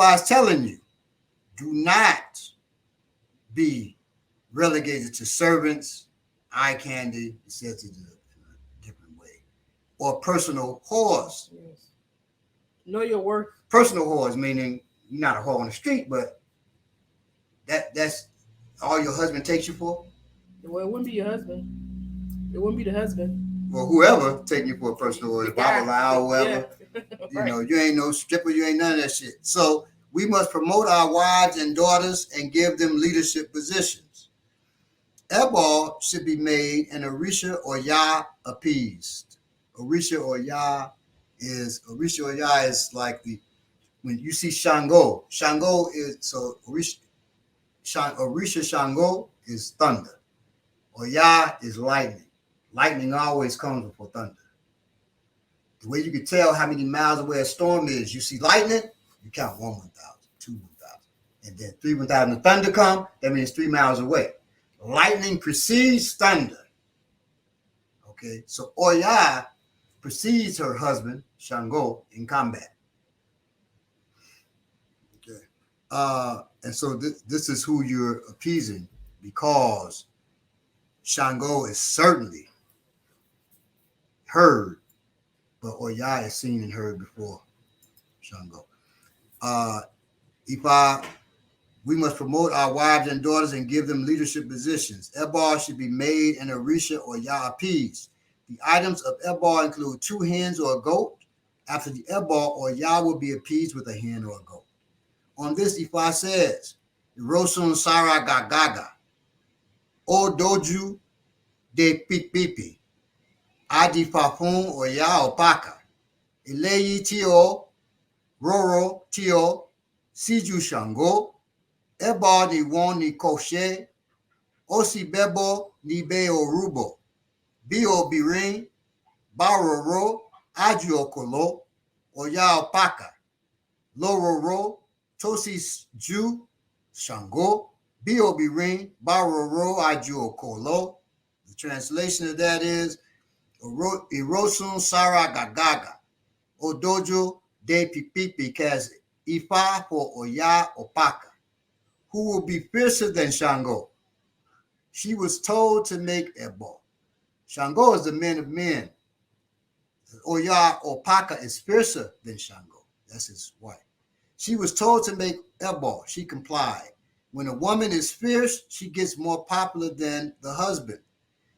Ifa is telling you, do not be relegated to servants, eye candy, it says it in a different way, or personal whores. Yes. Know your worth. Personal whores, meaning you're not a whore on the street, but that's all your husband takes you for? Well, it wouldn't be your husband. It wouldn't be the husband. Well, whoever taking you for a personal whore, the Bible allow whoever. Yeah. You know, you ain't no stripper, you ain't none of that shit. So we must promote our wives and daughters and give them leadership positions. Ebal should be made and Orisha or Yah appeased. Orisha or Yah is like the when you see Shango. Shango is so Orisha Shango is thunder. Or Yah is lightning. Lightning always comes before thunder. The way you can tell how many miles away a storm is, you see lightning, you count 1,000, 2 1,000. And then 3 1,000. The thunder come, that means 3 miles away. Lightning precedes thunder. Okay, so Oya precedes her husband, Shango, in combat. Okay. And so this is who you're appeasing because Shango is certainly heard, but Oya is seen and heard before Shango. Ifa, we must promote our wives and daughters and give them leadership positions. Ebal should be made and Orisha or Yah appeased. The items of Ebal include 2 hens or a goat. After the Ebal, or Yah will be appeased with a hen or a goat. On this, Ifa says, Rosun Sara Gagaga, O Doju de Pipipi, Adi Fafun or Yah Opaka, Eleyi Tio, Roro Tio, Siju Shango, Ebal ni won ni koshe, Osi Bebo ni beo rubo, Bio birin, Baroro, Adio Kolo, Oya Opaka, Lororo, Tosi Ju, Shango, Bio birin, Baroro, Adio Kolo. The translation of that is Irosun Sara Gagaga, Odojo de Pipipi Kazi, Ifa for Oya Opaka, who will be fiercer than Shango. She was told to make Ebal. Shango is the men of men. Oya Opaka is fiercer than Shango. That's his wife. She was told to make Ebal. She complied. When a woman is fierce, she gets more popular than the husband.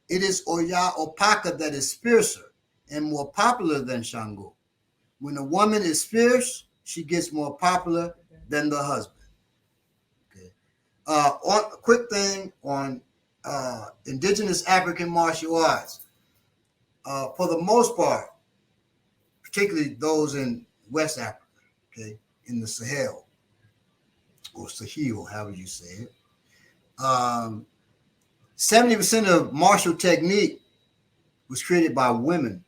It is Oya Opaka that is fiercer and more popular than Shango. When a woman is fierce, she gets more popular than the husband. Okay. On a quick thing on indigenous African martial arts. For the most part, particularly those in West Africa, okay, in the Sahel or Sahel, however you say it, 70% of martial technique was created by women.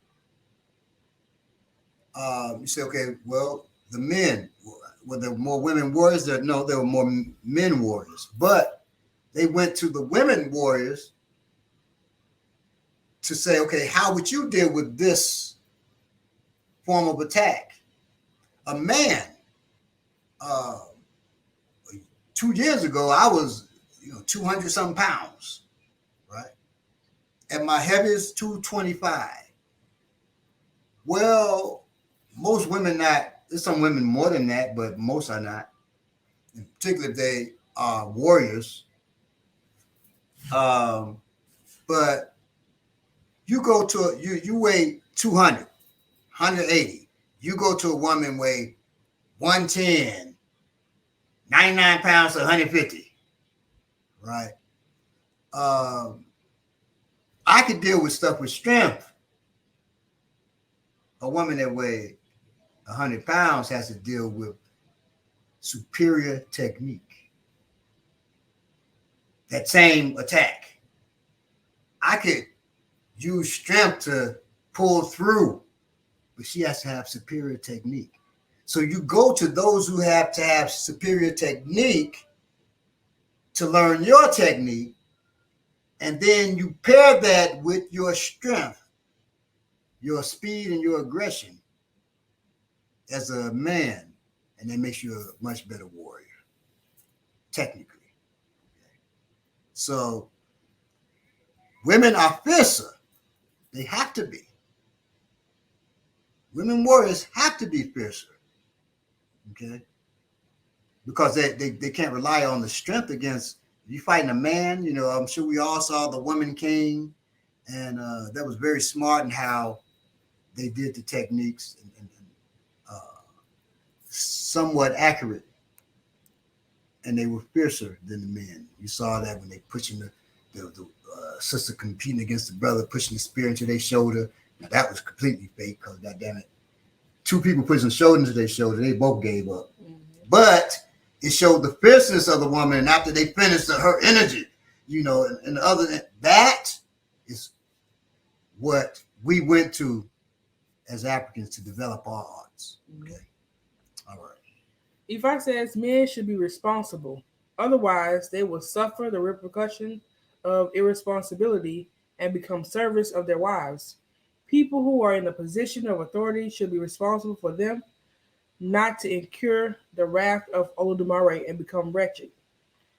You say, okay, well, the men, were there more women warriors? No, there were more men warriors. But they went to the women warriors to say, okay, how would you deal with this form of attack? A man, 2 years ago, I was 200 something pounds, right? At my heaviest, 225. Well, most women not, there's some women more than that, but most are not. In particular, if they are warriors. But you go to, you weigh 200, 180. You go to a woman weigh 110, 99 pounds to 150, right? I could deal with stuff with strength. A woman that weighs 100 pounds has to deal with superior technique. That same attack. I could use strength to pull through, but she has to have superior technique. So you go to those who have to have superior technique to learn your technique, and then you pair that with your strength, your speed, and your aggression as a man. and that makes you a much better warrior, technically. So women are fiercer. They have to be. Women warriors have to be fiercer. Okay. Because they can't rely on the strength against you fighting a man. You know, I'm sure we all saw the Woman King, and that was very smart in how they did the techniques and somewhat accurate, and they were fiercer than the men. You saw that when they pushing the sister competing against the brother, pushing the spear into their shoulder. Now that was completely fake because goddamn it, two people pushing shoulder into their shoulder, they both gave up. But it showed the fierceness of the woman, and after they finished her energy, you know, and other than that is what we went to as Africans to develop our arts. Okay. All right. Ifa says men should be responsible, otherwise they will suffer the repercussion of irresponsibility and become servants of their wives. People who are in a position of authority should be responsible for them, not to incur the wrath of Olodumare and become wretched.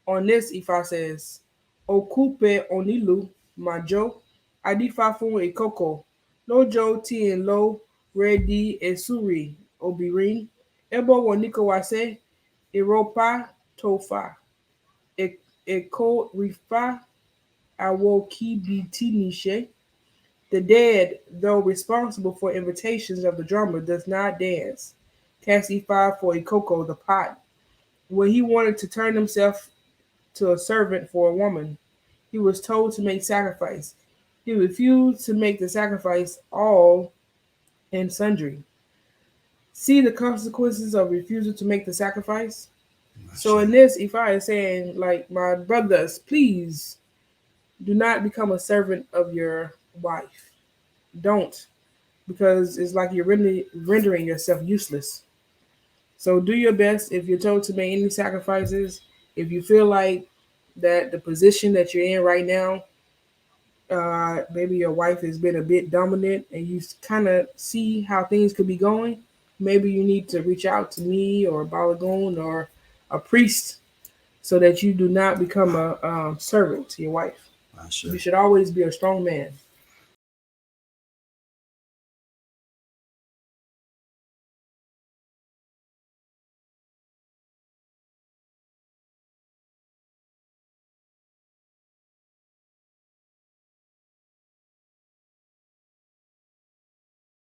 On this, Ifa says, Okupe onilu majo adifa fun ikoko lojo ti n lo redi esuri obirin ebo woniko wase iropa tofa eko rifa awo kibiti nishe. The dead, though responsible for invitations of the drummer, does not dance. Cast E5 for Ikoko, the pot. When he wanted to turn himself to a servant for a woman, he was told to make sacrifice. He refused to make the sacrifice all and sundry. See the consequences of refusal to make the sacrifice? So in this, Ifa is saying, like, my brothers, please do not become a servant of your wife. Don't, because it's like you're rendering yourself useless. So do your best. If you're told to make any sacrifices, if you feel like that the position that you're in right now, maybe your wife has been a bit dominant and you kind of see how things could be going, maybe you need to reach out to me or a balagoon or a priest so that you do not become a servant to your wife. You should always be a strong man.